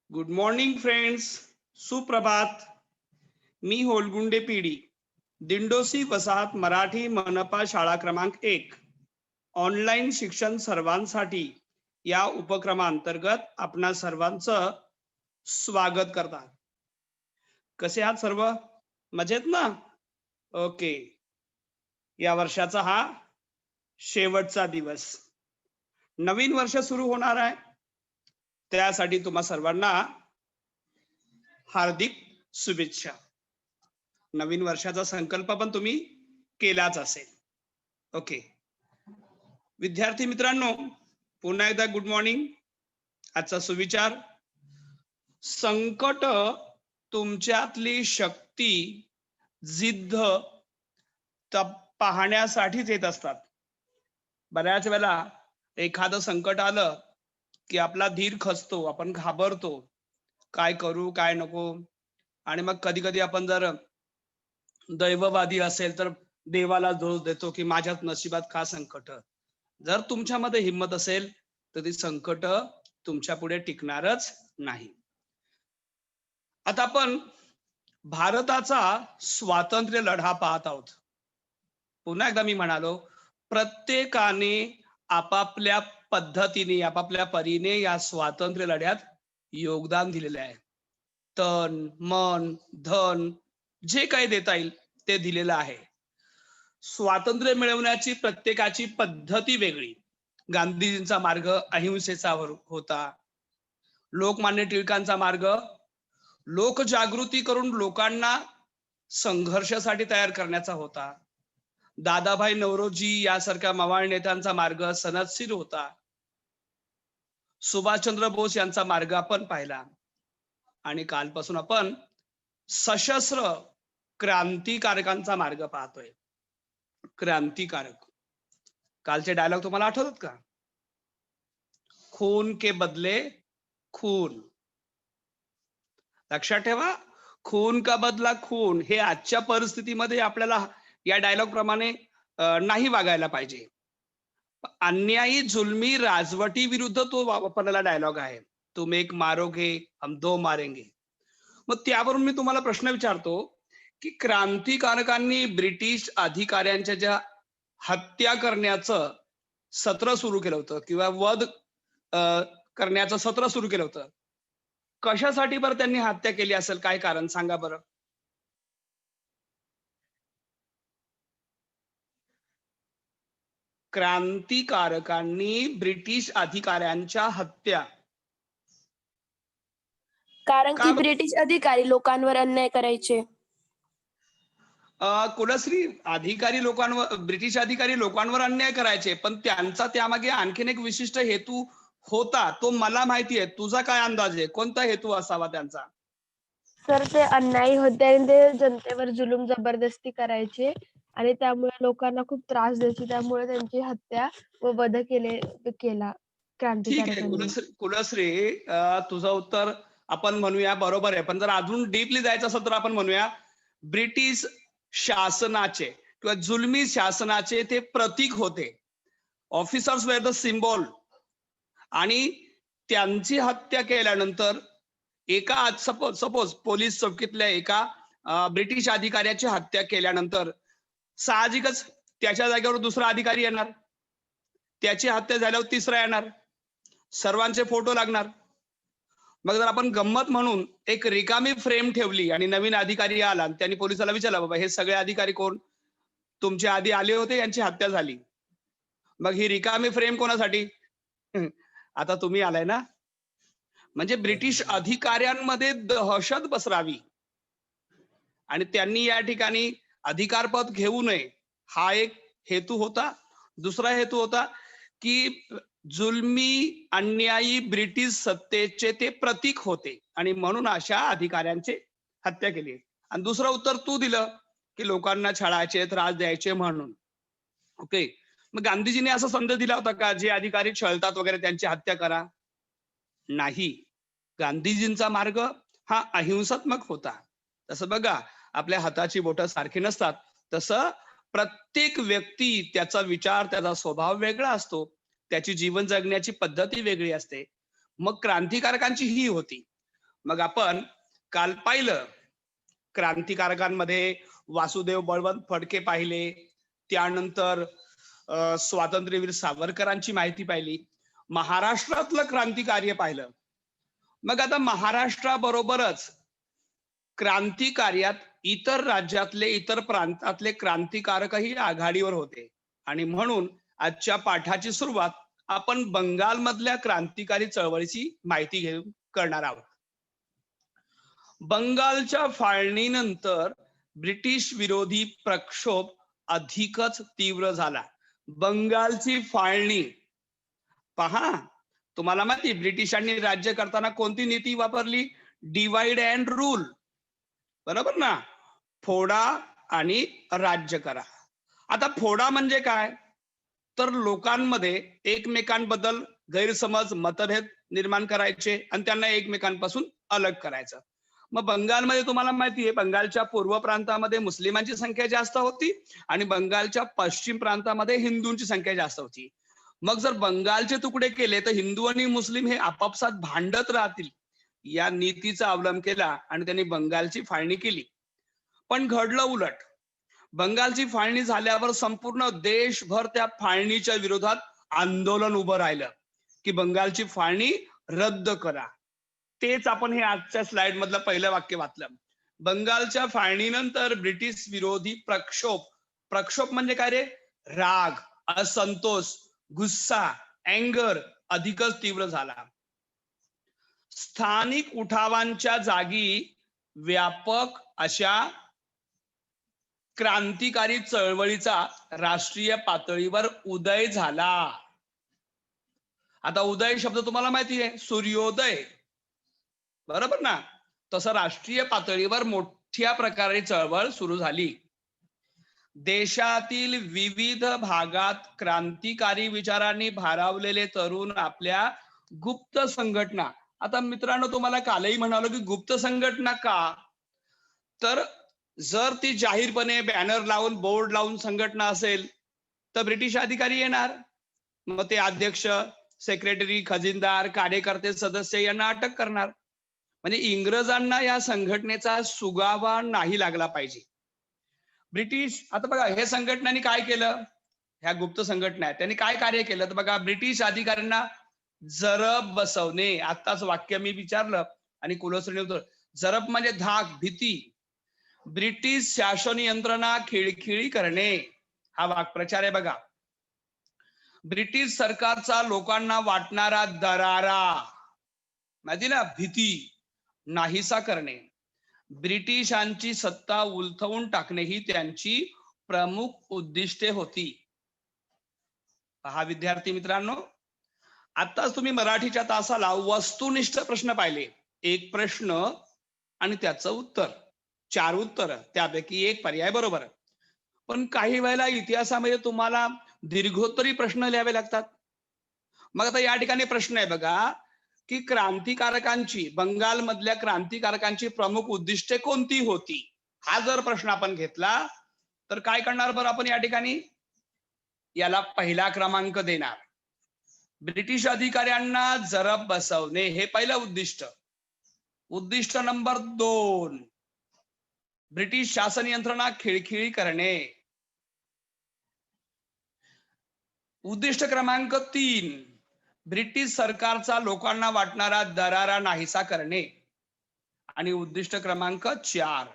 Good morning friends. सुप्रभात. मी होलगुंडे PD, Dindoshi वसाहत मराठी मनपा शाळा क्रमांक 1 ऑनलाईन शिक्षण सर्वांसाठी या उपक्रमांतर्गत आपणा सर्वांचं स्वागत करतात. कसे आहात सर्व? मजेत ना? ओके. या वर्षाचा हा शेवटचा दिवस. नवीन वर्ष सुरू होणार आहे. त्यासाठी तुम्हा सर्वांना हार्दिक शुभेच्छा. नवीन वर्षाचा संकल्प पण तुम्ही केलाच असेल. ओके. विद्यार्थी मित्रांनो, पुन्हा एकदा गुड मॉर्निंग. आजचा सुविचार: संकट तुमच्यातली शक्ती, जिद्द पाहण्यासाठीच येत असतात. बऱ्याच वेळेला एखादं संकट आलं की आपला धीर खचतो, आपण घाबरतो, काय करू काय नको. आणि मग कधी कधी आपण जर दैववादी असेल तर देवाला दोष देतो की माझ्याच नशिबात का संकट. जर तुमच्यामध्ये हिंमत असेल तर ती संकट तुमच्या पुढे टिकणारच नाही. आता आपण भारताचा स्वातंत्र्य लढा पाहत आहोत. पुन्हा एकदा मी म्हणालो, प्रत्येकाने आपापल्या पद्धतीने आपापल्या परीने या स्वातंत्र्य लढ्यात योगदान दिलेले आहे. तन मन धन जे काही देता येईल ते दिलेलं आहे. स्वातंत्र्य मिळवण्याची प्रत्येकाची पद्धती वेगळी. गांधीजींचा मार्ग अहिंसेचा होता. लोकमान्य टिळकांचा मार्ग लोकजागृती करून लोकांना संघर्षासाठी तयार करण्याचा होता. दादाभाई नौरोजी यासारख्या मवाळ नेत्यांचा मार्ग सनदशील होता. सुभाषचंद्र बोस यांचा मार्ग आपण पाहिला. आणि कालपासून आपण सशस्त्र क्रांतिकारकांचा मार्ग पाहतोय. क्रांतिकारक. कालचे डायलॉग तुम्हाला आठवतात का? खून के बदले खून. लक्षात ठेवा, खून का बदला खून. हे आजच्या परिस्थितीमध्ये आपल्याला या डायलॉग प्रमाणे नाही वागायला पाहिजे. अन्यायी जुलमी राजवटी विरुद्ध तो वापरलेला डायलॉग आहे. तुम एक मारोगे हम दो मारेंगे. मग त्यावरून मी तुम्हाला प्रश्न विचारतो की क्रांतिकारकांनी ब्रिटिश अधिकाऱ्यांच्या ज्या हत्या करण्याचं सत्र सुरू केलं होतं किंवा वध करण्याचं सत्र सुरू केलं होतं, कशासाठी बरं त्यांनी हत्या केली असेल? काय कारण सांगा बरं. क्रांतिकारकांनी ब्रिटिश अधिकाऱ्यांच्या हत्या कारण की का ब्रिटिश अधिकारी लोकांवर अन्याय करायचे. कुलश्री, अधिकारी लोकांवर, ब्रिटिश अधिकारी लोकांवर अन्याय करायचे, पण त्यांचा त्यामागे आणखीन एक विशिष्ट हेतू होता. तो मला माहिती आहे. तुझा काय अंदाज आहे? कोणता हेतू असावा त्यांचा? सर, ते अन्यायी होते आणि ते जनतेवर जुलूम जबरदस्ती करायचे आणि त्यामुळे लोकांना खूप त्रास द्यायचे. त्यामुळे त्यांची हत्या व वध केला ठीक आहे क्रांतिकारकांनी. कुलश्री, तुझं उत्तर आपण म्हणूया बरोबर आहे. पण जर अजून डीपली जायचं असेल तर आपण म्हणूया ब्रिटिश शासनाचे किंवा जुलमी शासनाचे ते प्रतीक होते. Officers were the symbol. आणि त्यांची हत्या केल्यानंतर एका सपोज पोलीस चौकीतल्या एका ब्रिटिश अधिकाऱ्याची हत्या केल्यानंतर साहजिकच त्याच्या जागेवर दुसरा अधिकारी येणार. त्याची हत्या झाल्यावर तिसरा येणार. सर्वांचे फोटो लागणार. मग जर आपण गंमत म्हणून एक रिकामी फ्रेम ठेवली आणि नवीन अधिकारी आला आणि त्यांनी पोलिसाला विचारलं, बाबा हे सगळे अधिकारी कोण? तुमच्या आधी आले होते, यांची हत्या झाली. मग ही रिकामी फ्रेम कोणासाठी? आता तुम्ही आलाय ना. म्हणजे ब्रिटिश अधिकाऱ्यांमध्ये दहशत पसरावी आणि त्यांनी या ठिकाणी अधिकारपद घेऊ नये, हा एक हेतू होता. दुसरा हेतू होता की जुलमी अन्यायी ब्रिटिश सत्तेचे ते प्रतीक होते आणि म्हणून अशा अधिकाऱ्यांची हत्या केली. आणि दुसरं उत्तर तू दिलं की लोकांना छळायचे, त्रास द्यायचे म्हणून. ओके. मग गांधीजींनी असा संदेश दिला होता का जे अधिकारी छळतात वगैरे त्यांची हत्या करा? नाही. गांधीजींचा मार्ग हा अहिंसात्मक होता. तसं बघा, आपल्या हाताची बोटं सारखी नसतात, तसं प्रत्येक व्यक्ती, त्याचा विचार, त्याचा स्वभाव वेगळा असतो. त्याची जीवन जगण्याची पद्धती वेगळी असते. मग क्रांतिकारकांची ही होती. मग आपण काल पाहिलं, क्रांतिकारकांमध्ये वासुदेव बळवंत फडके पाहिले, त्यानंतर स्वातंत्र्यवीर सावरकरांची माहिती पाहिली, महाराष्ट्रातलं क्रांतिकार्य पाहिलं. मग आता महाराष्ट्राबरोबरच क्रांतिकार्यात इतर राज्यातले, इतर प्रांतातले क्रांतिकारकही आघाडीवर होते. आणि म्हणून आजच्या पाठाची सुरुवात आपण बंगालमधल्या क्रांतिकारी चळवळीची माहिती घेऊन करणार आहोत. बंगालच्या फाळणीनंतर ब्रिटिश विरोधी प्रक्षोभ अधिकच तीव्र झाला. बंगालची फाळणी पहा, तुम्हाला माहिती ब्रिटिशांनी राज्य करताना कोणती नीती वापरली? डिवाइड अँड रूल, बरोबर ना? फोडा आणि राज्य करा. आता फोडा म्हणजे काय? तर लोकांमध्ये एकमेकांबद्दल गैरसमज, मतभेद निर्माण करायचे आणि त्यांना एकमेकांपासून अलग करायचं. मग बंगालमध्ये तुम्हाला माहिती आहे, बंगालच्या पूर्व प्रांतामध्ये मुस्लिमांची संख्या जास्त होती आणि बंगालच्या पश्चिम प्रांतामध्ये हिंदूंची संख्या जास्त होती. मग जर बंगालचे तुकडे केले तर हिंदू आणि मुस्लिम हे आपापसात भांडत राहतील, या नीतीचा अवलंब केला आणि त्यांनी बंगालची फाळणी केली. पण घडलं उलट. बंगालची फाळणी झाल्यावर संपूर्ण देशभर त्या फाळणीच्या विरोधात आंदोलन उभं राहिलं की बंगालची फाळणी रद्द करा. तेच आपण हे आजच्या स्लाइड मधलं पहिलं वाक्य वाचलं. बंगालच्या फाळणीनंतर ब्रिटिश विरोधी प्रक्षोभ, प्रक्षोभ म्हणजे काय रे? राग, असंतोष, गुस्सा, अँगर अधिकच तीव्र झाला. स्थानिक उठावांच्या जागी व्यापक अशा क्रांतिकारी चळवळीचा राष्ट्रीय पातळीवर उदय झाला. आता उदय शब्द तुम्हाला माहिती आहे, सूर्योदय, बरोबर ना? तसं राष्ट्रीय पातळीवर मोठ्या प्रकारे चळवळ सुरू झाली. देशातील विविध भागात क्रांतिकारी विचारांनी भारावलेले तरुण आपल्या गुप्त संघटना, आता मित्रांनो तुम्हाला कालही म्हणालो की गुप्त संघटना का? तर जर ती जाहीरपणे बॅनर लावून, बोर्ड लावून संघटना असेल तर ब्रिटिश अधिकारी येणार, मग ते अध्यक्ष, सेक्रेटरी, खजिनदार, कार्यकर्ते, सदस्य यांना अटक करणार. म्हणजे इंग्रजांना या संघटनेचा सुगावा नाही लागला पाहिजे. ब्रिटिश, आता बघा हे संघटनांनी काय केलं, ह्या गुप्त संघटना आहेत त्यांनी काय कार्य केलं तर बघा, ब्रिटिश अधिकाऱ्यांना जरब बसवणे. आताच वाक्य मी विचारलं आणि कुलश्रेणी उत्तर, जरब म्हणजे धाक, भीती. ब्रिटिश शासन यंत्रणा खिळखिळी करणे, हा वाक्प्रचार आहे बघा. ब्रिटिश सरकारचा लोकांना वाटणारा दरारा, माहिती ना, भीती नाहीसा करणे. ब्रिटिशांची सत्ता उलथवून टाकणे ही त्यांची प्रमुख उद्दिष्टे होती. पहा विद्यार्थी मित्रांनो, आताच तुम्ही मराठीच्या तासाला वस्तुनिष्ठ प्रश्न पाहिले. एक प्रश्न आणि त्याचं उत्तर, 4 उत्तर, त्यापैकी एक पर्याय बरोबर. पण काही वेळेला इतिहासामध्ये तुम्हाला दीर्घोत्तरी प्रश्न लिहावे लागतात. मग आता या ठिकाणी प्रश्न आहे बघा की क्रांतिकारकांची, बंगालमधल्या क्रांतिकारकांची प्रमुख उद्दिष्टे कोणती होती? हा जर प्रश्न आपण घेतला तर काय करणार बरं आपण या ठिकाणी? याला पहिला क्रमांक देणार. ब्रिटिश अधिकाऱ्यांना जरब बसवणे हे पहिलं उद्दिष्ट. उद्दिष्ट नंबर 2, ब्रिटिश शासन यंत्रणा खिळखिळी करणे. उद्दिष्ट क्रमांक 3, ब्रिटिश सरकारचा लोकांना वाटणारा दरारा नाहीसा करणे. आणि उद्दिष्ट क्रमांक 4.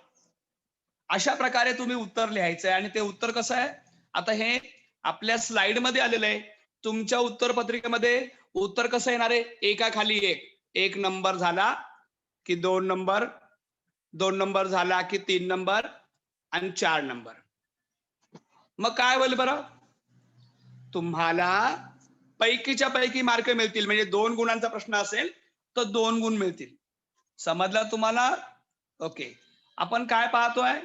अशा प्रकारे तुम्ही उत्तर लिहायचंय. आणि ते उत्तर कसं आहे, आता हे आपल्या स्लाइड मध्ये आलेलं आहे. तुमच्या उत्तर पत्रिकेमध्ये उत्तर कसं येणार आहे? एका खाली एक. 1 नंबर झाला की 2 नंबर, 2 नंबर झाला की 3 नंबर आणि 4 नंबर. मग काय होईल बरं? तुम्हाला पैकीच्या पैकी मार्क मिळतील. म्हणजे 2 गुणांचा प्रश्न असेल तर 2 गुण मिळतील. समजलं तुम्हाला? ओके. आपण काय पाहतोय?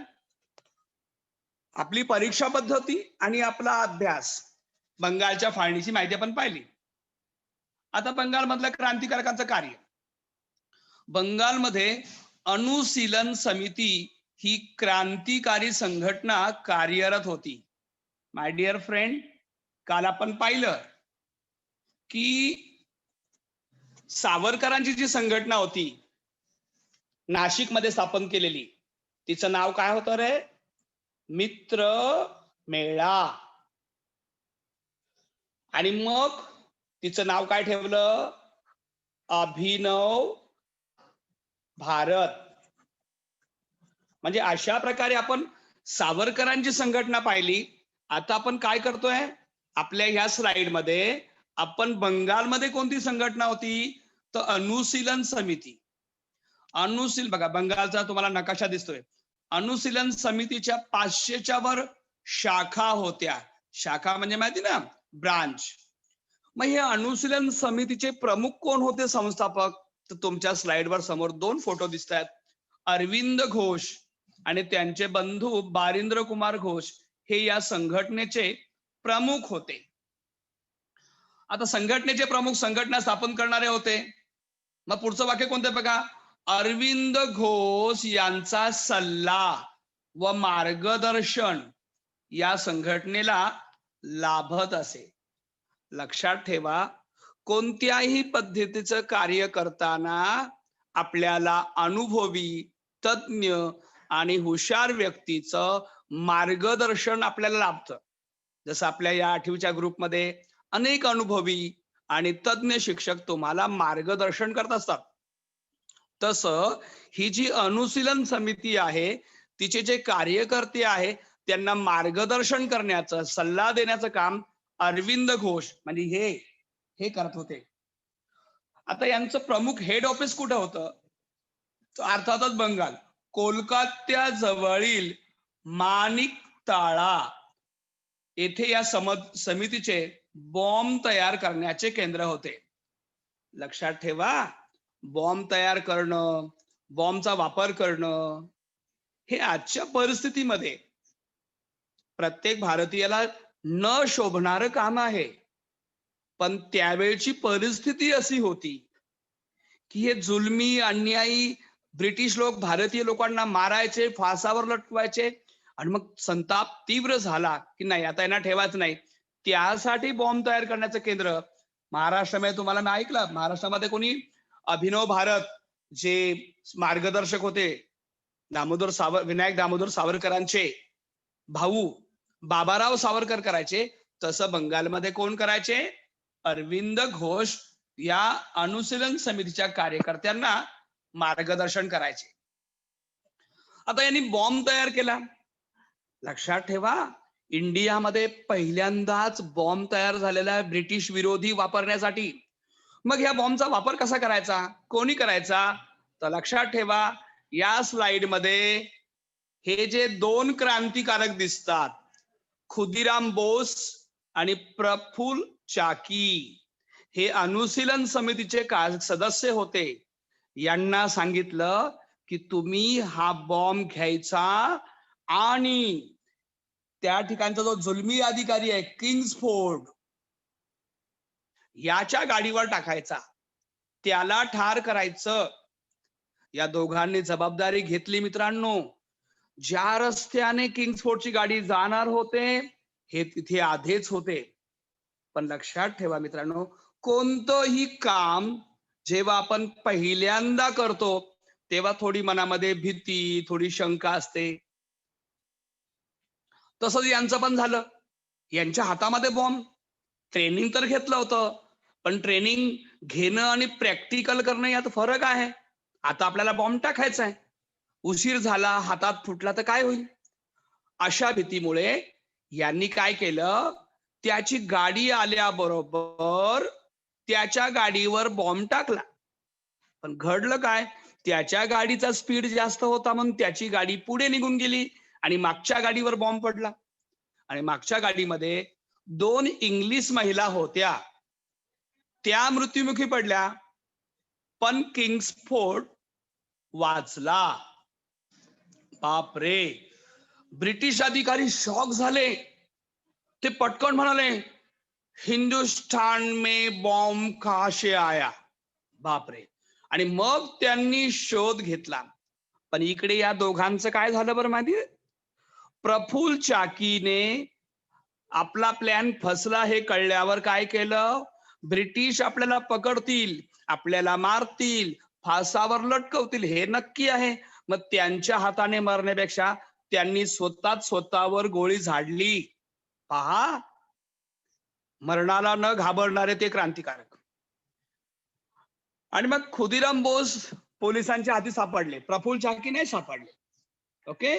आपली परीक्षा पद्धती आणि आपला अभ्यास. बंगालच्या फाळणीची माहिती आपण पाहिली. आता बंगालमधल्या क्रांतिकारकांचं कार्य. बंगालमध्ये अनुशीलन समिती ही क्रांतिकारी संघटना कार्यरत होती. माय डिअर फ्रेंड, काल आपण पाहिलं की सावरकरांची जी संघटना होती नाशिकमध्ये स्थापन केलेली. तिचं नाव काय होतं रे? मित्र मेळा. आणि मग तिचं नाव काय ठेवलं? अभिनव भारत. म्हणजे अशा प्रकारे आपण सावरकरांची संघटना पाहिली. आता आपण काय करतोय? आपल्या ह्या स्लाइड मध्ये आपण बंगालमध्ये कोणती संघटना होती? तर अनुशीलन समिती. बघा, बंगालचा तुम्हाला नकाशा दिसतोय. अनुशीलन समितीच्या 500च्या वर शाखा होत्या. शाखा म्हणजे माहिती ना, ब्रांच. मग हे अनुशीलन समितीचे प्रमुख कोण होते, संस्थापक? तर तुमच्या स्लाइडवर समोर 2 फोटो दिसत आहेत. अरविंद घोष आणि त्यांचे बंधू बारिंद्र कुमार घोष हे या संघटनेचे प्रमुख होते. आता संघटनेचे प्रमुख संघटना स्थापन करणारे होते. मग पुढचं वाक्य कोणतं बघा? अरविंद घोष यांचा सल्ला व मार्गदर्शन या संघटनेला लाभत असे. लक्षात ठेवा, कोणत्याही पद्धतीचं कार्य करताना आपल्याला अनुभवी, तज्ञ आणि हुशार व्यक्तीचं मार्गदर्शन आपल्याला लाभतं. जसं आपल्या या 8वीच्या ग्रुपमध्ये अनेक अनुभवी आणि तज्ञ शिक्षक तुम्हाला मार्गदर्शन करत असतात. तसं ही जी अनुशीलन समिती आहे, तिचे जे कार्यकर्ते आहे, त्यांना मार्गदर्शन करण्याचं, सल्ला देण्याचं काम अरविंद घोष म्हणजे हे करत होते. आता यांचं प्रमुख हेड ऑफिस कुठं होतं? अर्थातच बंगाल, कोलकात्या जवळील माणिकताळा येथे या समितीचे बॉम्ब तयार करण्याचे केंद्र होते. लक्षात ठेवा, बॉम्ब तयार करणं, बॉम्बचा वापर करणं हे आजच्या परिस्थितीमध्ये प्रत्येक भारतीयाला न शोभणारं काम आहे. पण त्यावेळची परिस्थिती अशी होती की हे जुलमी, अन्यायी ब्रिटिश लोक भारतीय लोकांना मारायचे, फासावर लटकवायचे आणि मग संताप तीव्र झाला की नाही, आता यांना ठेवायचं नाही. त्यासाठी बॉम्ब तयार करण्याचं केंद्र महाराष्ट्रामध्ये तुम्हाला मी ऐकलं, महाराष्ट्रामध्ये कोणी अभिनव भारत जे मार्गदर्शक होते, विनायक दामोदर सावरकरांचे भाऊ बाबाराव सावरकर करायचे. तसं बंगालमध्ये कोण करायचे? अरविंद घोष या अनुशीलन समितीच्या कार्यकर्त्यांना मार्गदर्शन करायचे. आता यांनी बॉम्ब तयार केला. लक्षात ठेवा, इंडियामध्ये पहिल्यांदाच बॉम्ब तयार झालेला आहे ब्रिटिश विरोधी वापरण्यासाठी. मग या बॉम्बचा वापर कसा करायचा, कोणी करायचा? तर लक्षात ठेवा, या स्लाइड मध्ये हे जे 2 क्रांतिकारक दिसतात, खुदीराम बोस आणि प्रफुल्ल चाकी, हे अनुशीलन समितीचे सदस्य होते. यांना सांगितलं की तुम्ही हा बॉम्ब घ्यायचा आणि त्या ठिकाणचा जो जुलमी अधिकारी आहे किंग्सफोर्ड, याच्या गाडीवर टाकायचा, त्याला ठार करायचं. या दोघांनी जबाबदारी घेतली. मित्रांनो, ज्या रस्त्याने किंग्सफोर्डची गाडी जाणार होते हे तिथे आधीच होते. पण लक्षात ठेवा मित्रांनो, कोणतंही काम जेव्हा आपण पहिल्यांदा करतो तेव्हा थोडी मनामध्ये भीती, थोडी शंका असते. तसंच यांचं पण झालं. यांच्या हातामध्ये बॉम्ब. ट्रेनिंग तर घेतलं होतं, पण ट्रेनिंग घेणं आणि प्रॅक्टिकल करणं यात फरक आहे. आता आपल्याला बॉम्ब टाकायचा आहे, उशीर झाला, हातात फुटला तर काय होईल? अशा भीतीमुळे यांनी काय केलं, त्याची गाडी आल्याबरोबर त्याच्या गाडीवर बॉम्ब टाकला. पण घडलं काय, त्याच्या गाडीचा स्पीड जास्त होता म्हणून त्याची गाडी पुढे निघून गेली आणि मागच्या गाडीवर बॉम्ब पडला. आणि मागच्या गाडीमध्ये 2 इंग्लिश महिला होत्या, त्या मृत्युमुखी पडल्या, पण किंग्सफोर्ड वाचला. बापरे, ब्रिटिश अधिकारी शॉक झाले. ते पटकन म्हणाले, हिंदुस्तान में बॉम्ब कहां से आया? बापरे. आणि मग त्यांनी शोध घेतला. पण इकडे या दोघांचं काय झालं बरं माहिती? प्रफुल्ल चाकीने आपला प्लॅन फसला हे कळल्यावर काय केलं, ब्रिटिश आपल्याला पकडतील, आपल्याला मारतील, फासावर लटकवतील हे नक्की आहे. मग त्यांच्या हाताने मरण्यापेक्षा त्यांनी स्वतःवर गोळी झाडली. पहा, मरणाला न घाबरणारे ते क्रांतिकारक. आणि मग खुदिराम बोस पोलिसांच्या हाती सापडले, प्रफुल्ल चाकी नाही सापडले. ओके,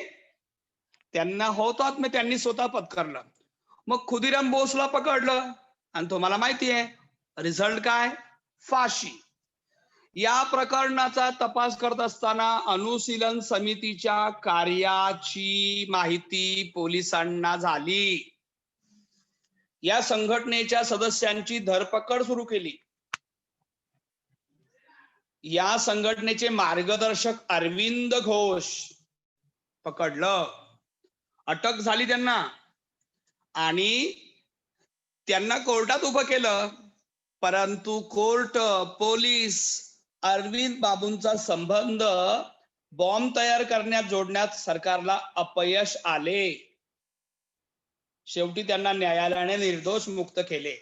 त्यांना होतात मग त्यांनी स्वतः पत्करलं. मग खुदिराम बोसला पकडलं आणि तुम्हाला माहिती आहे रिझल्ट काय? फाशी. या प्रकरणाचा तपास करत असताना अनुशीलन समितीच्या कार्याची माहिती पोलिसांना झाली. या संघटनेच्या सदस्यांची धरपकड सुरू केली. या संघटनेचे मार्गदर्शक अरविंद घोष पकडलं, अटक झाली त्यांना आणि त्यांना कोर्टात उभं केलं. परंतु कोर्ट, पोलीस, अरविंद बाबूंचा संबंध बॉम्ब तयार करण्यात जोडण्यात सरकारला अपयश आले. शेवटी त्यांना न्यायालयाने निर्दोष मुक्त केले.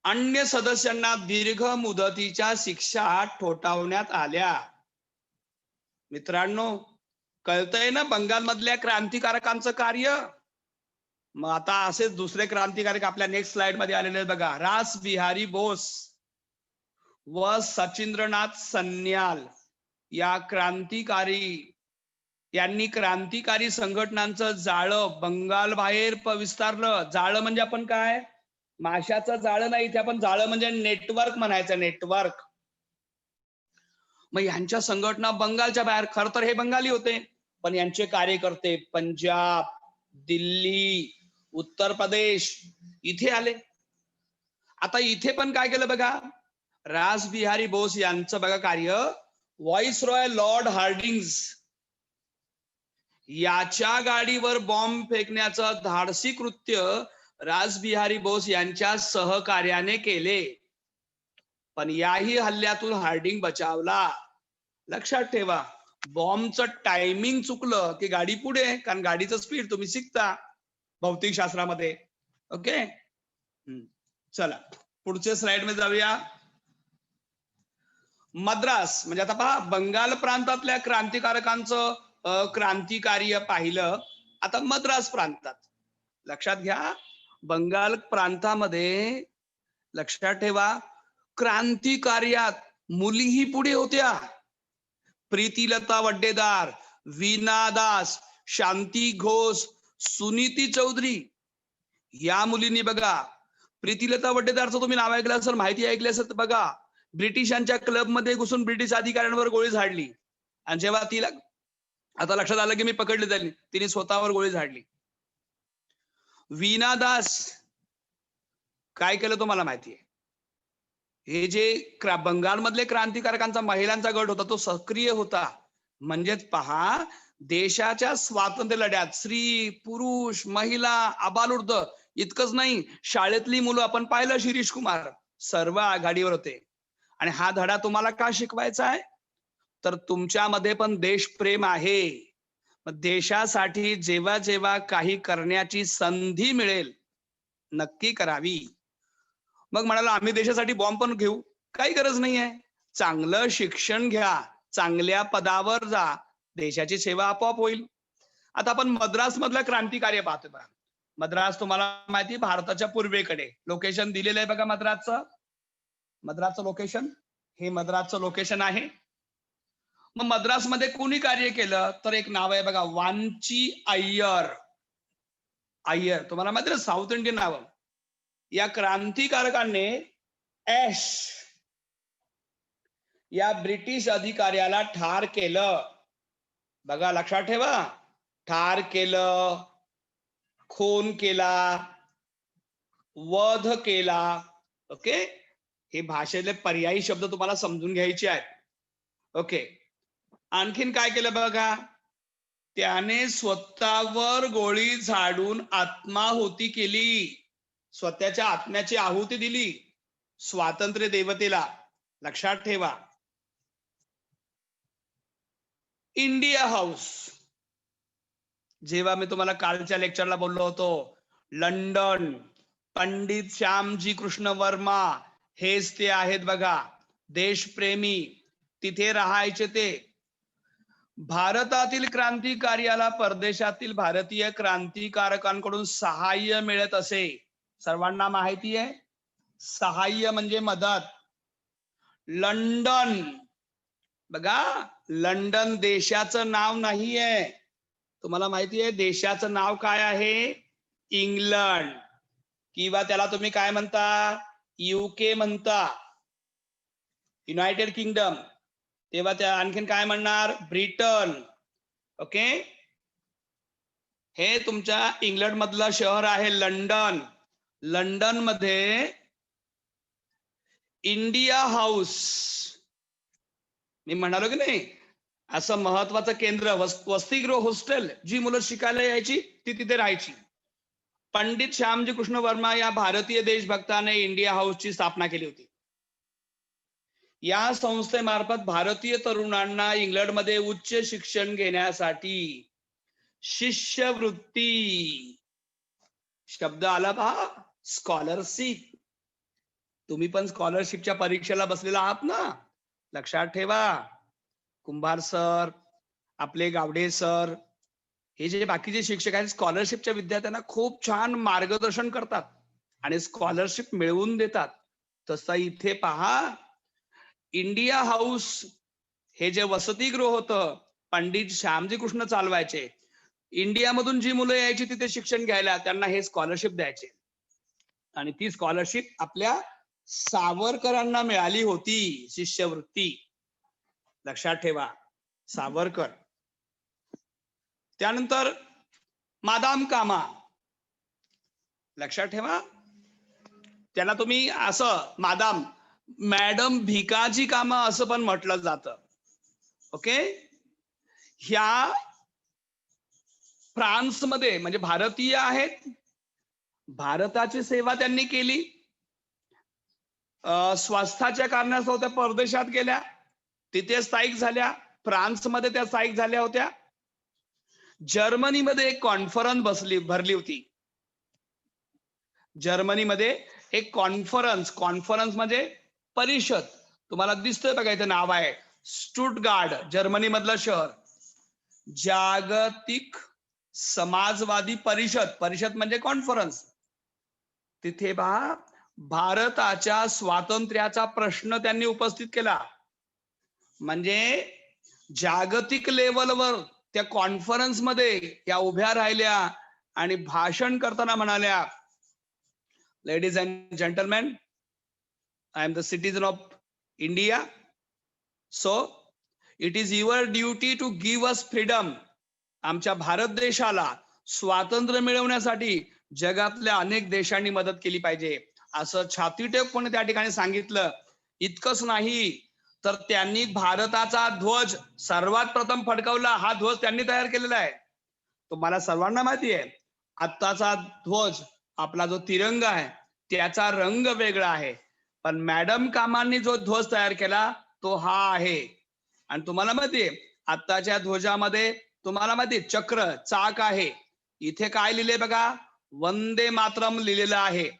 अन्य सदस्यांना दीर्घ मुदतीच्या शिक्षा ठोठावण्यात आल्या. मित्रांनो, कळतंय ना बंगालमधल्या क्रांतिकारकांचं कार्य? मग आता असेच दुसरे क्रांतिकारक आपल्या नेक्स्ट स्लाइड मध्ये आलेले आहेत बघा. रास बिहारी बोस व सचिंद्रनाथ सन्याल या क्रांतिकारी यांनी क्रांतिकारी संघटनांचं जाळं बंगाल बाहेर विस्तारलं. जाळं म्हणजे आपण काय, माशाचं जाळं नाही, इथे आपण जाळं म्हणजे नेटवर्क म्हणायचं, नेटवर्क. मग यांच्या संघटना बंगालच्या बाहेर, खर तर हे बंगाली होते, पण यांचे कार्यकर्ते पंजाब, दिल्ली, उत्तर प्रदेश इथे आले. आता इथे पण काय केलं बघा, रास बिहारी बोस यांचं बघा कार्य. व्हॉइस रॉय लॉर्ड हार्डिंग्ज याच्या गाडीवर बॉम्ब फेकण्याचं धाडसी कृत्य रास बिहारी बोस यांच्या सहकार्याने केले. पण याही हल्ल्यातून हार्डिंग बचावला. लक्षात ठेवा, बॉम्बचं टायमिंग चुकलं की गाडी पुढे, कारण गाडीचं स्पीड तुम्ही शिकता भौतिक शास्त्रामध्ये. ओके, चला पुढच्या स्लाइड मध्ये जाऊया. मद्रास म्हणजे आता पहा, बंगाल प्रांतातल्या क्रांतिकारकांचं क्रांतिकार्य पाहिलं. आता मद्रास प्रांतात लक्षात घ्या, बंगाल प्रांतामध्ये लक्षात ठेवा क्रांतिकार्यात मुलीही पुढे होत्या. प्रीतिलता वड्डेदार, वीणा दास, शांती घोष, सुनीती चौधरी या मुलींनी बघा. प्रीतिलता वड्डेदारचं तुम्ही नाव ऐकलं असेल, माहिती ऐकली असेल तर बघा, ब्रिटिशांच्या क्लब मध्ये घुसून ब्रिटिश अधिकाऱ्यांवर गोळी झाडली. आणि जेव्हा तिला आता लक्षात आलं की मी पकडली जाईल, तिने स्वतःवर गोळी झाडली. वीणा दास काय केलं तुम्हाला माहितीये? हे जे बंगालमधले क्रांतिकारकांचा महिलांचा गट होता तो सक्रिय होता. म्हणजेच पहा, देशाच्या स्वातंत्र्य लढ्यात स्त्री, पुरुष, महिला, आबालवृद्ध इतकंच नाही, शाळेतली मुलं आपण पाहिलं, शिरीष कुमार सर्व आघाडीवर होते. आणि हा धडा तुम्हाला का शिकवायचा आहे? तर तुमच्यामध्ये पण देशप्रेम आहे. मग देशासाठी जेव्हा जेव्हा काही करण्याची संधी मिळेल नक्की करावी. मग म्हणाला आम्ही देशासाठी बॉम्ब पण घेऊ, काही गरज नाही आहे. चांगलं शिक्षण घ्या, चांगल्या पदावर जा, देशाची सेवा आपोआप होईल. आता आपण मद्रास मधलं क्रांतिकार्य पाहतोय बघा. मद्रास तुम्हाला माहिती भारताच्या पूर्वेकडे, लोकेशन दिलेलं आहे बघा मद्रासचं लोकेशन, हे मद्रासचं लोकेशन आहे. मग मद्रास मध्ये कोणी कार्य केलं तर एक नाव आहे बघा, वांची अय्यर. तुम्हाला माहिती आहे साऊथ इंडियन नाव. या क्रांतिकारकांनी ऍश या ब्रिटिश अधिकाऱ्याला ठार केलं. बघा लक्षात ठेवा, ठार केलं, खून केला, वध केला. ओके, हे भाषेतले पर्यायी शब्द तुम्हाला समजून घ्यायचे आहेत. ओके, आणखीन काय केलं बघा, त्याने स्वतःवर गोळी झाडून आत्माहुती केली, स्वतःच्या आत्म्याची आहुती दिली स्वातंत्र्य देवतेला. लक्षात ठेवा. इंडिया हाऊस, जेव्हा मी तुम्हाला कालच्या लेक्चरला बोललो होतो, लंडन, पंडित श्यामजी कृष्ण वर्मा हेच ते आहेत बघा, देशप्रेमी. तिथे राहायचे ते. भारतातील क्रांतिकार्याला परदेशातील भारतीय क्रांतिकारकांकडून सहाय्य मिळत असे. सर्वांना माहिती आहे, सहाय्य म्हणजे मदत. लंडन, बघा, लंडन देशाचं नाव नाहीये. तुम्हाला माहिती आहे देशाचं नाव काय आहे? इंग्लंड, किंवा त्याला तुम्ही काय म्हणता? UK म्हणता, युनायटेड किंगडम. तेव्हा त्या आणखीन काय म्हणणार? ब्रिटन. ओके, हे तुमच्या इंग्लंड मधलं शहर आहे लंडन. लंडन मध्ये इंडिया हाऊस, मी म्हणालो की नाही, असं महत्वाचं केंद्र, वसतिगृह, हॉस्टेल, जी मुलं शिकायला यायची ती तिथे राहायची. पंडित श्यामजी कृष्ण वर्मा या भारतीय देशभक्ताने इंडिया हाऊसची स्थापना केली होती. या संस्थेमार्फत भारतीय तरुणांना इंग्लंडमध्ये उच्च शिक्षण घेण्यासाठी शिष्यवृत्ती, शब्द आला पहा, स्कॉलरशिप. तुम्ही पण स्कॉलरशिपच्या परीक्षेला बसलेला आहात ना, लक्षात ठेवा. कुंभार सर, आपले गावडे सर, हे जे बाकीचे शिक्षक आहेत स्कॉलरशिपच्या विद्यार्थ्यांना खूप छान मार्गदर्शन करतात आणि स्कॉलरशिप मिळवून देतात. तसं इथे पहा, इंडिया हाऊस हे जे वसतिगृह होतं, पंडित श्यामजी कृष्ण चालवायचे. इंडियामधून जी मुलं यायची तिथे शिक्षण घ्यायला, त्यांना हे स्कॉलरशिप द्यायचे. आणि ती स्कॉलरशिप आपल्या सावरकरांना मिळाली होती, शिष्यवृत्ती. लक्षात ठेवा, सावरकर. त्यानंतर मादाम कामा, लक्षात ठेवा, त्यांना तुम्ही असं मादाम, मॅडम भिकाजी कामा असं पण म्हटलं जातं. ओके, ह्या फ्रान्समध्ये, म्हणजे भारतीय आहेत, भारताची सेवा त्यांनी केली. स्वास्थ्याच्या कारणास्तव त्या परदेशात गेल्या, तिथे स्थायिक झाल्या. फ्रान्समध्ये त्या स्थायिक झाल्या होत्या. जर्मनीमध्ये एक कॉन्फरन्स भरली होती. जर्मनीमध्ये एक कॉन्फरन्स म्हणजे परिषद. तुम्हाला दिसतोय बघा, इथे नाव आहे स्टुटगार्ड, जर्मनी मधलं शहर. जागतिक समाजवादी परिषद म्हणजे कॉन्फरन्स. तिथे पहा, भारताच्या स्वातंत्र्याचा प्रश्न त्यांनी उपस्थित केला. म्हणजे जागतिक लेवलवर त्या कॉन्फरन्स मध्ये या उभ्या राहिल्या आणि भाषण करताना म्हणाल्या, ladies and gentleman, I am the citizen of India, so it is your duty to give us freedom. आमच्या भारत देशाला स्वातंत्र्य मिळवण्यासाठी जगातल्या अनेक देशांनी मदत केली पाहिजे, असं छाती टेकपणे त्या ठिकाणी सांगितलं. इतकंच नाही, तर त्यांनी भारताचा ध्वज सर्वात प्रथम फडकवला. हा ध्वज त्यांनी तयार केलेला आहे. तुम्हाला सर्वांना माहिती आहे, आत्ताचा ध्वज, आपला जो तिरंगा आहे, त्याचा रंग वेगळा आहे, पण मॅडम कामांनी जो ध्वज तयार केला तो हा आहे. आणि तुम्हाला माहिती आहे, आत्ताच्या ध्वजामध्ये तुम्हाला माहिती चक्र, चाक आहे. इथे काय लिहिले बघा, वंदे मातरम लिहिलेलं आहे.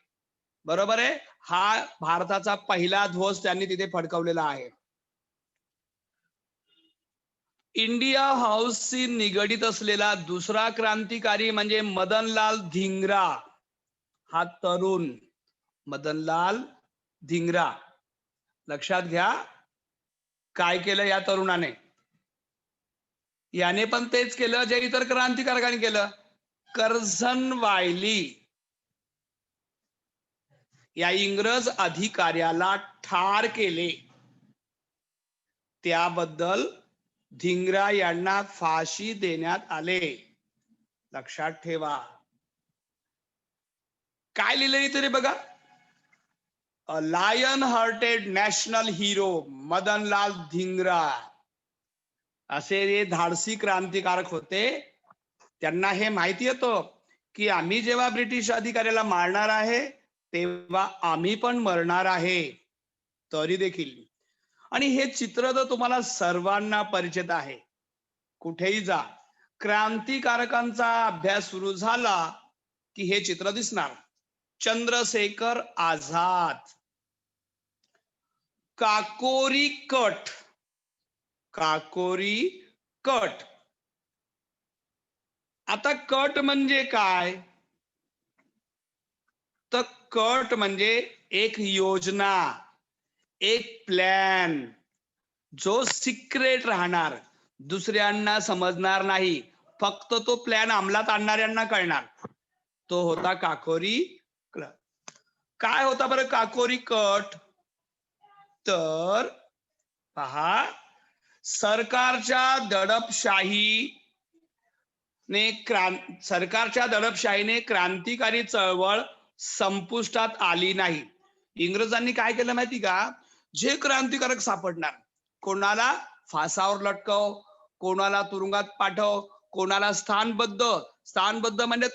बरोबर आहे. हा भारताचा पहिला ध्वज त्यांनी तिथे फडकवलेला आहे. इंडिया हाऊसशी निगडित असलेला दुसरा क्रांतिकारी म्हणजे मदनलाल धिंगरा. हा तरुण मदनलाल धिंगरा, लक्षात घ्या काय केलं या तरुणाने. याने पण तेच केलं जे इतर क्रांतिकारकांनी केलं. कर्झन वायली या इंग्रज अधिकाऱ्याला ठार केले. त्याबद्दल धिंगरा यांना फाशी देण्यात आले. लक्षात ठेवा. काय लिहिलंय तरी बघा, a lion hearted national hero Madanlal Dhingra. असे हे धाडसी क्रांतिकारक होते. त्यांना हे माहिती होतं की आम्ही जेव्हा ब्रिटिश अधिकाऱ्याला मारणार आहे तेव्हा आम्ही पण मरणार आहे. तरी देखील, आणि हे चित्र तर तुम्हाला सर्वांना परिचित आहे. कुठेही जा, क्रांतिकारकांचा अभ्यास सुरू झाला की हे चित्र दिसणार. Chandrashekhar Azad, Kakori cut, Kakori cut. आता कट म्हणजे काय? तर कट म्हणजे एक योजना, एक प्लॅन, जो सिक्रेट राहणार, दुसऱ्यांना समजणार नाही, फक्त तो प्लॅन अंमलात आणणाऱ्यांना कळणार. तो होता काकोरी कट. काय होता बरं काकोरी कट? तर पहा, सरकारच्या दडपशाहीने क्रांतिकारी चळवळ संपुष्टात आली नाही. इंग्रजांनी काय केलं माहिती का? जे क्रांतिकारक सापडणार, कोणाला फासावर लटकव, कोणाला तुरुंगात पाठव, कोणाला स्थानबद्ध म्हणजे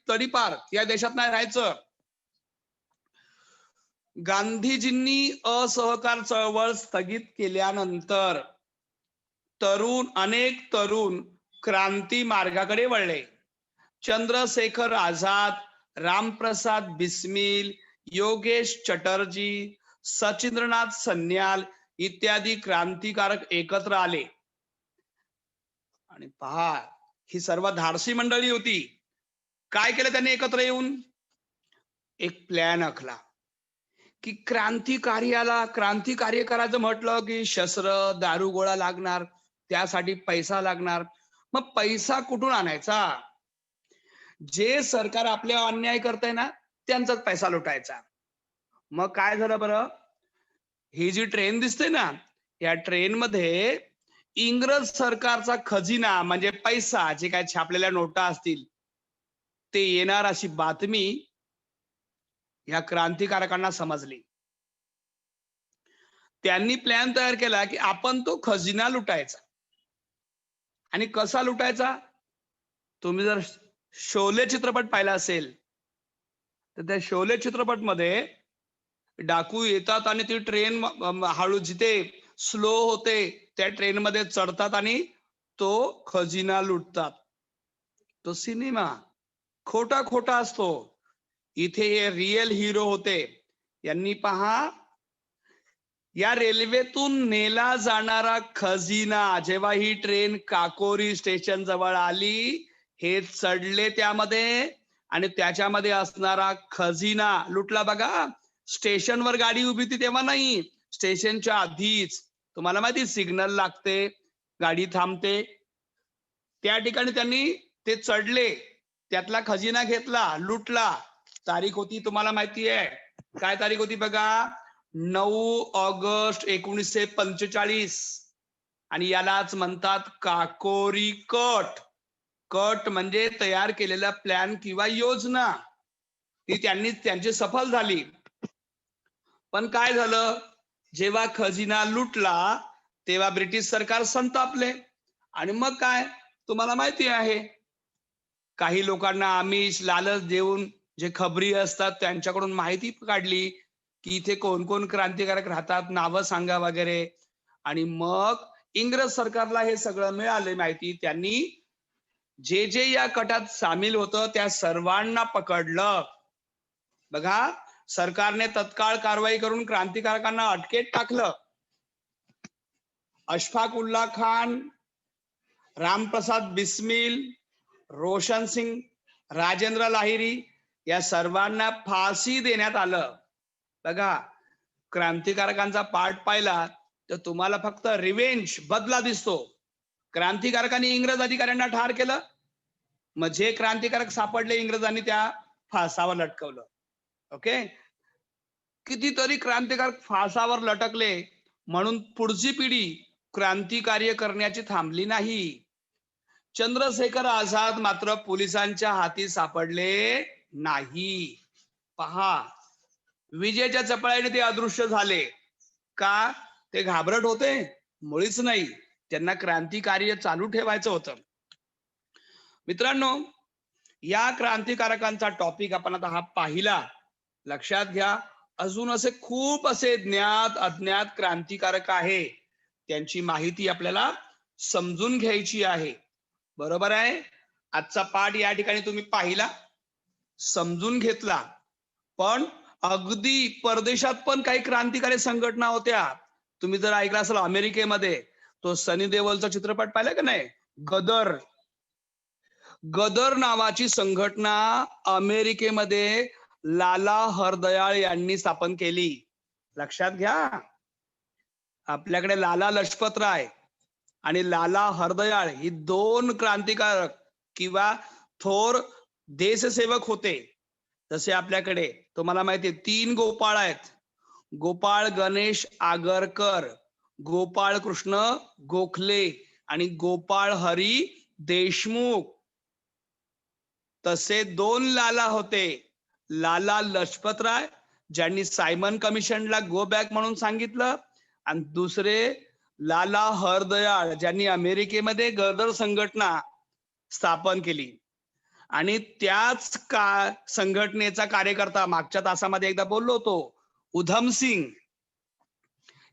तडीपार, या देशात नाही राहायचं. गांधीजींनी असहकार चळवळ स्थगित केल्यानंतर अनेक तरुण क्रांती मार्गाकडे वळले. चंद्रशेखर आझाद, रामप्रसाद बिस्मिल, योगेश चटर्जी, सचिंद्रनाथ सन्याल इत्यादी क्रांतिकारक एकत्र आले. आणि पहा, ही सर्व धाडसी मंडळी होती. काय केलं त्यांनी एकत्र येऊन? एक प्लॅन आखला की क्रांतिकार्य करायचं म्हटलं की शस्त्र, दारुगोळा लागणार, त्यासाठी पैसा लागणार. मग पैसा कुठून आणायचा? जे सरकार आपल्यावर अन्याय करतंय ना, त्यांचाच पैसा लुटायचा. मग काय झालं बरं? ही जी ट्रेन दिसते ना, या ट्रेन मध्ये इंग्रज सरकारचा खजिना म्हणजे पैसा, जे काय छापलेल्या नोटा असतील ते येणार अशी बातमी या क्रांतिकारकांना समजली. त्यांनी प्लॅन तयार केला की आपण तो खजिना लुटायचा. आणि कसा लुटायचा? तुम्ही जर शोले चित्रपट पाहिला असेल तर त्या शोले चित्रपट मध्ये डाकू येतात आणि ती ट्रेन हळू, जिथे स्लो होते त्या ट्रेन मध्ये चढतात आणि तो खजिना लुटतात. तो सिनेमा खोटा असतो. इथे हे रिअल हिरो होते. यांनी पहा, या रेल्वेतून नेला जाणारा खजिना, जेव्हा ही ट्रेन काकोरी स्टेशन जवळ आली, हे चढले त्यामध्ये आणि त्याच्यामध्ये असणारा खजिना लुटला. बघा, स्टेशनवर गाडी उभी होती तेव्हा नाही, स्टेशनच्या आधीच. तुम्हाला माहिती, सिग्नल लागते, गाडी थांबते, त्या ठिकाणी त्यांनी ते चढले, त्यातला खजिना घेतला, लुटला. तारीख होती तुम्हाला माहिती आहे, काय तारीख होती बघा? 9 ऑगस्ट 1945. आणि यालाच म्हणतात काकोरी कट. कट म्हणजे तयार केलेला प्लॅन किंवा योजना. ती त्यांची सफल झाली. पण काय झालं? जेव्हा खजिना लुटला तेव्हा ब्रिटिश सरकार संतापले. आणि मग काय, तुम्हाला माहिती आहे, काही लोकांना आमिष, लालच देऊन जे खबरी असतात त्यांच्याकडून माहिती काढली की इथे कोण कोण क्रांतिकारक राहतात, नावं सांगा वगैरे. आणि मग इंग्रज सरकारला हे सगळं मिळाले माहिती. त्यांनी जे जे या कटात सामील होतं त्या सर्वांना पकडलं. बघा, सरकारने तत्काळ कारवाई करून क्रांतिकारकांना अटकेत टाकलं. अशफाक उल्ला खान, रामप्रसाद बिस्मिल, रोशन सिंग, राजेंद्र लाहिरी या सर्वांना फाशी देण्यात आलं. बघा, क्रांतिकारकांचा पाठ पाहिला तर तुम्हाला फक्त रिवेंज, बदला दिसतो. क्रांतिकारकांनी इंग्रज अधिकाऱ्यांना ठार केलं, मग जे क्रांतिकारक सापडले इंग्रजांनी त्या फासावर लटकवलं. ओके, कितीतरी क्रांतिकारक फासावर लटकले, म्हणून पुढची पिढी क्रांतिकार्य करण्याची थांबली नाही. चंद्रशेखर आझाद मात्र पोलिसांच्या हाती सापडले नाही. पहा, विजेच्या चपळाईने ते अदृश्य झाले. का? ते घाबरट होते? मुळीच नाही, त्यांना क्रांतिकार्य चालू ठेवायचं होतं. मित्रांनो, या क्रांतिकारकांचा टॉपिक आपण आता हा पाहिला. लक्षात घ्या, अजून खूप असे ज्ञात अज्ञात क्रांतिकारक आहे, त्यांची माहिती आपल्याला समजून घ्यायची आहे. बरोबर आहे? आजचा पाठ या ठिकाणी तुम्ही पाहिला, समजून घेतला. पण अगदी परदेशात पण काही क्रांतिकारी संघटना होत्या. तुम्ही जर ऐकलं असेल, अमेरिकेमध्ये तो सनी देओलचा चित्रपट पाहिला का नाही, गदर. गदर नावाची संघटना अमेरिकेमध्ये लाला हरदयाळ यांनी स्थापन केली. लक्षात घ्या, आपल्याकडे लाला लजपतराय आणि लाला हरदयाळ ही दोन क्रांतिकारक किंवा थोर देशसेवक होते. जसे आपल्याकडे तुम्हाला माहिती आहे 3 गोपाळ आहेत, गोपाळ गणेश आगरकर, गोपाळ कृष्ण गोखले आणि गोपाळ हरी देशमुख. तसे 2 लाला होते, लाला लजपतराय ज्यांनी सायमन कमिशनला गो बॅक म्हणून सांगितलं, आणि दुसरे लाला हरदयाळ ज्यांनी अमेरिकेमध्ये गदर संघटना स्थापन केली. आणि त्याच संघटनेचा कार्यकर्ता मागच्या तासामध्ये एकदा बोललो होतो, उधम सिंग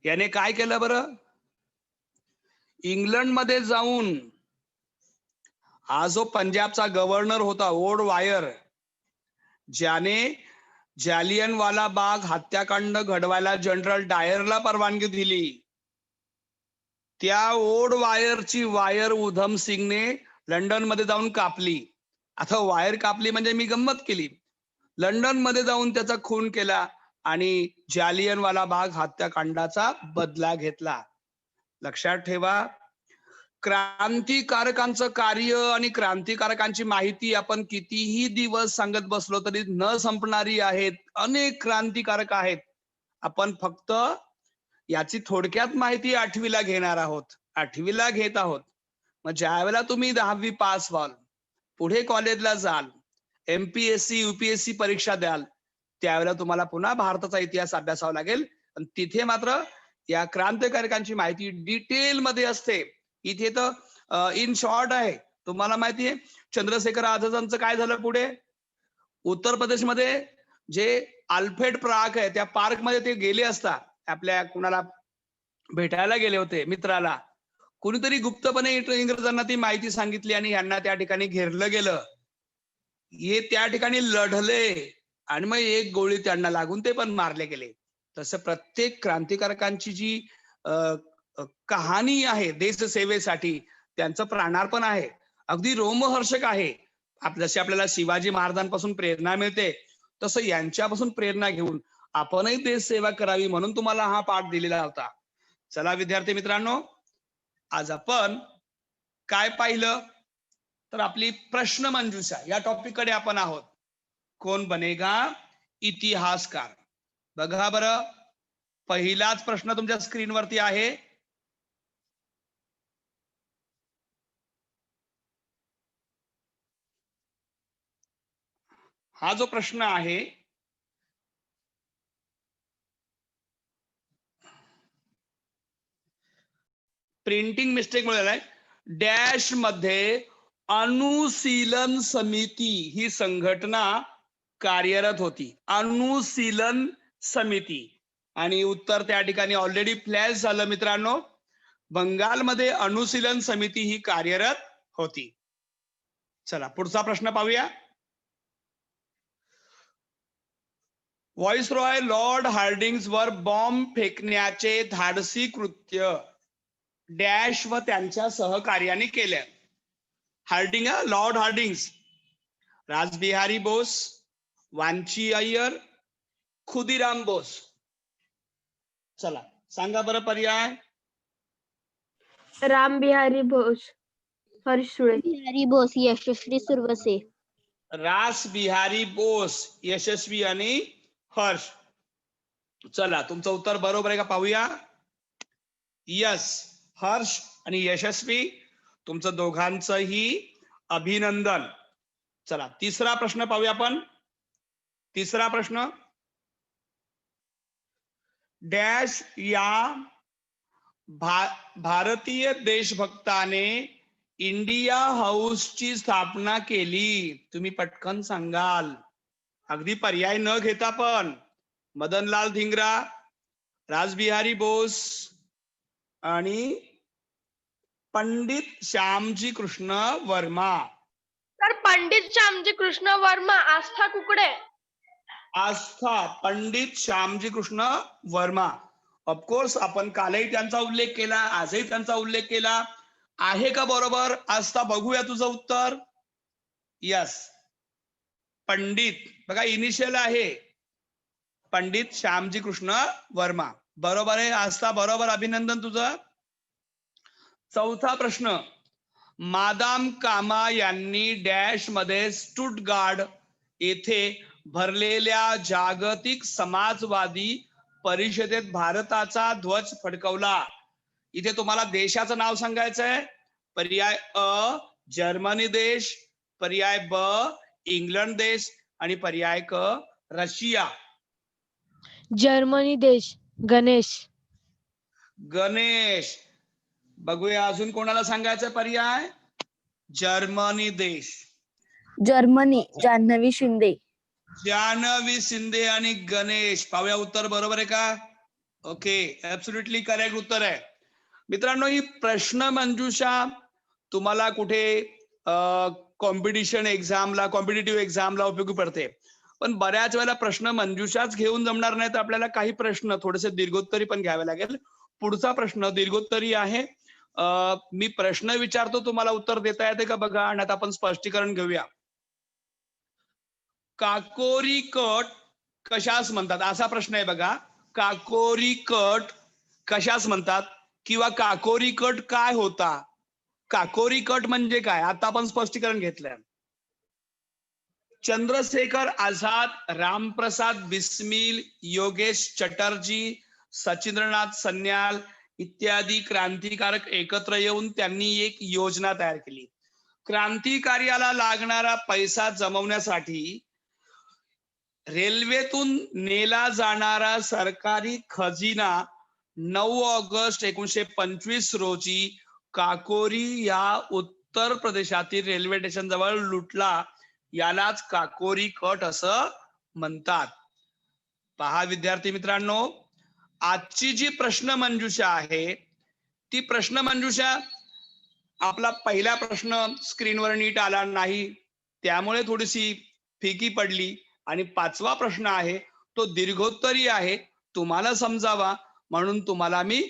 याने काय केलं बरं, इंग्लंडमध्ये जाऊन हा जो पंजाबचा गव्हर्नर होता ओड वायर, ज्याने जालियनवाला बाग हत्याकांड घडवायला जनरल डायरला परवानगी दिली, त्या ओड वायरची वायर उधम सिंगने लंडन मध्ये जाऊन कापली. आता वायर कापली म्हणजे मी गंमत केली, लंडन मध्ये जाऊन त्याचा खून केला आणि जालियनवाला बाग हत्याकांडाचा बदला घेतला. लक्षात ठेवा, क्रांतिकारकांचं कार्य आणि क्रांतिकारकांची माहिती आपण कितीही दिवस सांगत बसलो तरी न संपणारी आहेत. अनेक क्रांतिकारक आहेत, आपण फक्त याची थोडक्यात माहिती 8वीला घेणार आहोत, 8वीला घेत आहोत. मग ज्या वेळेला तुम्ही 10वी पास व्हाल, पुढे कॉलेजला जाल, MPSC UPSC परीक्षा द्याल, त्यावेळेला तुम्हाला पुन्हा भारताचा इतिहास अभ्यासावा लागेल. तिथे मात्र या क्रांतिकारकांची माहिती डिटेल मध्ये असते. इथे तर इन शॉर्ट आहे. तुम्हाला माहिती आहे चंद्रशेखर आझादांचं काय झालं पुढे, उत्तर प्रदेशमध्ये जे अल्फ्रेड पार्क आहे त्या पार्क मध्ये ते गेले असता, आपल्या कुणाला भेटायला गेले होते मित्राला, कुणीतरी गुप्तपणे इंग्रजांना ती माहिती सांगितली आणि यांना त्या ठिकाणी घेरलं गेलं. हे त्या ठिकाणी लढले आणि मग एक गोळी त्यांना लागून ते पण मारले गेले. तसं प्रत्येक क्रांतिकारकांची जी कहाणी आहे देशसेवेसाठी, त्यांचं प्राणार्पण आहे, अगदी रोमहर्षक आहे. जसे आपल्याला शिवाजी महाराजांपासून प्रेरणा मिळते, तसं यांच्यापासून प्रेरणा घेऊन आपणही देश सेवा करावी म्हणून तुम्हाला हा पाठ दिलेला होता. चला विद्यार्थी मित्रांनो, आज आपण काय पाहिलं तर आपली प्रश्न मंजुषा या टॉपिक कडे आपण आहोत. कोण बनेगा इतिहासकार. बघा बरं, पहिलाच प्रश्न तुमच्या स्क्रीनवरती आहे. हा जो प्रश्न आहे, प्रिंटिंग मिस्टेक मुळे आलाय. डॅश मध्ये अनुशीलन समिती ही संघटना कार्यरत होती, अनुशीलन समिती. आणि उत्तर त्या ठिकाणी ऑलरेडी फ्लॅश झालं मित्रांनो, बंगालमध्ये अनुशीलन समिती ही कार्यरत होती. चला पुढचा प्रश्न पाहूया. व्हॉइसरॉय लॉर्ड हार्डिंग्स वर बॉम्ब फेकण्याचे धाडसी कृत्य डॅश व त्यांच्या सहकार्याने केले. Harding, lord Hardings, Rashbehari Bose, Vanchi Iyer, Khudiram Bose. चला सांगा बरं पर्याय. राम बिहारी बोस, हर्ष सुळे. बिहारी बोस, यशस्वी सुरवसे. रास बिहारी बोस, यशस्वी आणि हर्ष. चला तुमचं उत्तर बरोबर आहे का पाहूया. यस, हर्ष आणि यशस्वी, तुमचं दोघांचंही अभिनंदन. चला तिसरा प्रश्न पाहूया आपण. तिसरा प्रश्न, डॅश या भारतीय देशभक्ताने इंडिया हाऊसची स्थापना केली. तुम्ही पटकन सांगाल, अगदी पर्याय न घेता पण. मदनलाल धिंगरा, रासबिहारी बोस आणि पंडित श्यामजी कृष्ण वर्मा. तर पंडित श्यामजी कृष्ण वर्मा, आस्था कुकडे. आस्था, पंडित श्यामजी कृष्ण वर्मा. ऑफकोर्स आपण कालही त्यांचा उल्लेख केला, आजही त्यांचा उल्लेख केला. आहे का बरोबर? आस्था बघूया तुझं उत्तर. यस, पंडित. बघा इनिशियल आहे पंडित श्यामजी कृष्ण वर्मा. बरोबर आहे आस्था, बरोबर, अभिनंदन तुझं. चौथा प्रश्न, मादाम कामा यांनी डॅश मध्ये स्टुटगार्ड येथे भरलेल्या जागतिक समाजवादी परिषदेत भारताचा ध्वज फडकवला. इथे तुम्हाला देशाचं नाव सांगायचंय. पर्याय अ जर्मनी देश, पर्याय ब इंग्लंड देश आणि पर्याय क रशिया. जर्मनी देश. गणेश. गणेश. बघूया अजून कोणाला सांगायचं पर्याय. जर्मनी देश. जर्मनी जान्हवी शिंदे. जानवी शिंदे आणि गणेश. पाहूया उत्तर बरोबर आहे का. ओके, ऍब्सोल्युटली करेक्ट उत्तर आहे. मित्रांनो, ही प्रश्न मंजुषा तुम्हाला कुठे कॉम्पिटिशन एक्झामला, कॉम्पिटिटिव्ह एक्झामला उपयोगी पडते. पण बऱ्याच वेळेला प्रश्न मंजुषाच घेऊन जमणार नाही, तर आपल्याला काही प्रश्न थोडेसे दीर्घोत्तरी पण घ्यावे लागेल. पुढचा प्रश्न दीर्घोत्तरी आहे. मी प्रश्न विचारतो, तुम्हाला उत्तर देता येते का बघा, आणि आता आपण स्पष्टीकरण घेऊया. काकोरी कट कशास म्हणतात, असा प्रश्न आहे बघा. काकोरी कट कशास म्हणतात किंवा काकोरी कट काय होता. काकोरी कट म्हणजे काय, आता आपण स्पष्टीकरण घेतलंय. चंद्रशेखर आझाद, रामप्रसाद बिस्मिल, योगेश चटर्जी, सचिंद्रनाथ सन्याल इत्यादी क्रांतिकारक एकत्र येऊन त्यांनी एक योजना तयार केली. क्रांतिकार्याला लागणारा पैसा जमवण्यासाठी रेल्वेतून नेला जाणारा सरकारी खजिना 9 ऑगस्ट 1925 रोजी काकोरी या उत्तर प्रदेशातील रेल्वे स्टेशन जवळ लुटला. यालाच काकोरी कट असं म्हणतात. पहा विद्यार्थी मित्रांनो, आजची जी प्रश्न मंजुषा आहे ती प्रश्न मंजुषा, आपला पहिला प्रश्न स्क्रीनवर नीट आला नाही त्यामुळे थोडीशी फिकी पडली, आणि 5वा प्रश्न आहे तो दीर्घोत्तरी आहे, तुम्हाला समजावा म्हणून तुम्हाला मी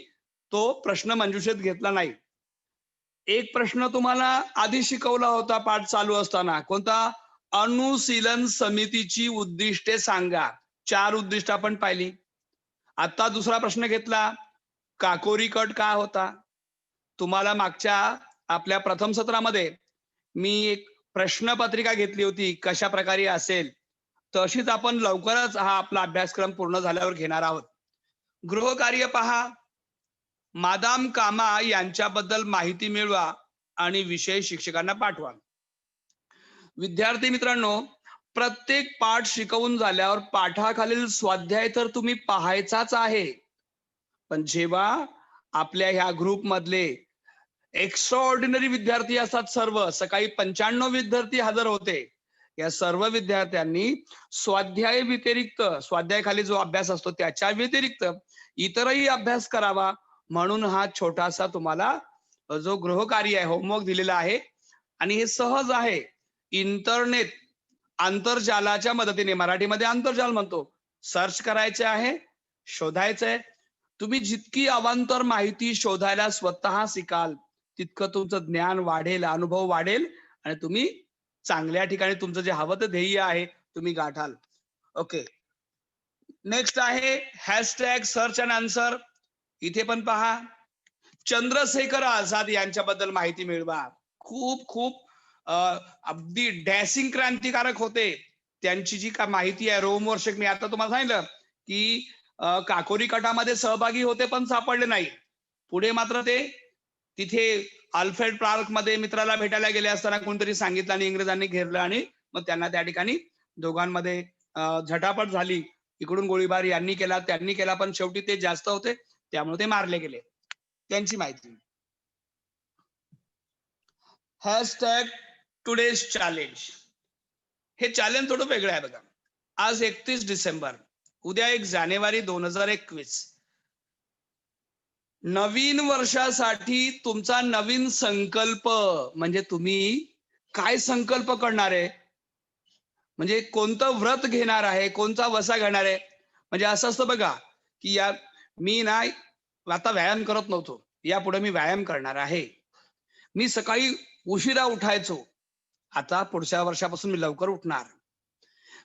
तो प्रश्न मंजुषेत घेतला नाही. एक प्रश्न तुम्हाला आधी शिकवला होता पाठ चालू असताना, कोणता, अनुशीलन समितीची उद्दिष्टे सांगा. 4 उद्दिष्ट आपण पाहिली. आता दुसरा प्रश्न घेतला, काकोरी कट काय होता. तुम्हाला मागच्या आपल्या प्रथम सत्रामध्ये मी एक प्रश्नपत्रिका घेतली होती कशा प्रकारे असेल, तशीच आपण लवकरच हा आपला अभ्यासक्रम पूर्ण झाल्यावर घेणार आहोत. गृहकार्य पहा, मादाम कामा यांच्याबद्दल माहिती मिळवा आणि विषय शिक्षकांना पाठवा. विद्यार्थी मित्रांनो, प्रत्येक पाठ शिकवून झाल्यावर पाठाखालील स्वाध्याय तर तुम्ही पाहायचाच आहे, पण जेव्हा आपल्या ह्या ग्रुप मधले एक्स्ट्रा ऑर्डिनरी विद्यार्थी असतात, सर्व सकाळी 95 विद्यार्थी हजर होते, या सर्व विद्यार्थ्यांनी स्वाध्याय व्यतिरिक्त, स्वाध्यायाखाली जो अभ्यास असतो त्याच्या व्यतिरिक्त इतरही अभ्यास करावा, म्हणून हा छोटासा तुम्हाला जो गृहकार्य आहे, होमवर्क दिलेला आहे. आणि हे सहज आहे. इंटरनेट, आंतरजालाच्या मदतीने, मराठीमध्ये आंतरजाल म्हणतो, सर्च करायचे आहे, शोधायचं आहे. तुम्ही जितकी अवांतर माहिती शोधायला स्वतः शिकाल तितकं तुमचं ज्ञान वाढेल, अनुभव वाढेल, आणि तुम्ही चांगल्या ठिकाणी तुमचं जे हवं ते ध्येय आहे तुम्ही गाठाल. ओके, नेक्स्ट आहे हॅशटॅग सर्च अँड आन्सर. इथे पण पहा, चंद्रशेखर आझाद यांच्याबद्दल माहिती मिळवा. खूप खूप अगदी डॅशिंग क्रांतिकारक होते. त्यांची जी का माहिती आहे, रोमवर्षक, मी आता तुम्हाला सांगितलं की काकोरी कटामध्ये सहभागी होते पण सापडले नाही. पुढे मात्र ते तिथे अल्फ्रेड पार्क मध्ये मित्राला भेटायला गेले असताना कोणतरी सांगितलं आणि इंग्रजांनी घेरलं, आणि मग त्यांना त्या ठिकाणी दोघांमध्ये झटापट झाली. इकडून गोळीबार यांनी केला त्यांनी केला, पण शेवटी ते जास्त होते त्यामुळे ते मारले गेले. त्यांची माहिती. Hashtag today's challenge. हे चॅलेंज थोडं वेगळं आहे बघा. आज 31 डिसेंबर, उद्या 1 जानेवारी 2021. नवीन वर्षासाठी तुमचा नवीन संकल्प म्हणजे तुम्ही काय संकल्प करणार आहे, म्हणजे कोणतं व्रत घेणार आहे, कोणता वसा घेणार आहे. म्हणजे असं असतं बघा की या मी ना आता व्यायाम करत नव्हतो, यापुढे मी व्यायाम करणार आहे. मी सकाळी उशिरा उठायचो, आता पुढच्या वर्षापासून मी लवकर उठणार.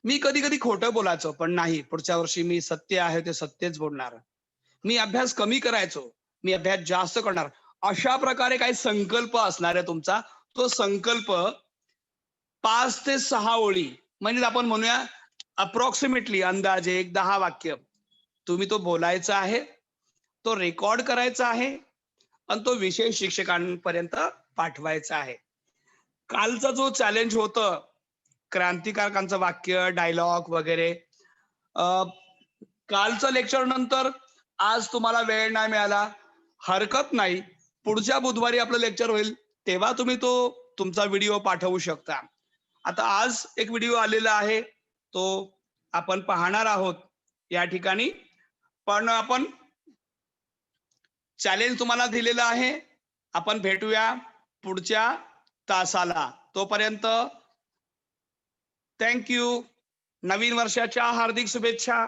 मी कधी कधी खोटं बोलायचो, पण नाही, पुढच्या वर्षी मी सत्य आहे ते सत्यच बोलणार. मी अभ्यास कमी करायचो, मी अभ्यास जास्त करणार. अशा प्रकारे काही संकल्प असणार आहे तुमचा. तो संकल्प 5 ते 6 ओळी, म्हणजे आपण म्हणूया अप्रॉक्सिमेटली अंदाजे एक 10 वाक्य तुम्ही तो बोलायचा आहे, तो रेकॉर्ड करायचा आहे आणि तो विषय शिक्षकांपर्यंत पाठवायचा आहे. कालचा जो चॅलेंज होतं, क्रांतिकारकांचं वाक्य, डायलॉग वगैरे, अ, कालचं लेक्चर नंतर आज तुम्हाला वेळ नाही मिळाला, हरकत नाही. पुढच्या बुधवारी आपलं लेक्चर होईल, तेव्हा तुम्ही तो तुमचा व्हिडिओ पाठवू शकता. आता आज एक व्हिडिओ आलेला आहे, तो आपण पाहणार आहोत या ठिकाणी. पण आपण चॅलेंज तुम्हाला दिलेलं आहे. आपण भेटूया पुढच्या तासाला. तोपर्यंत थँक यू. नवीन वर्षाच्या हार्दिक शुभेच्छा.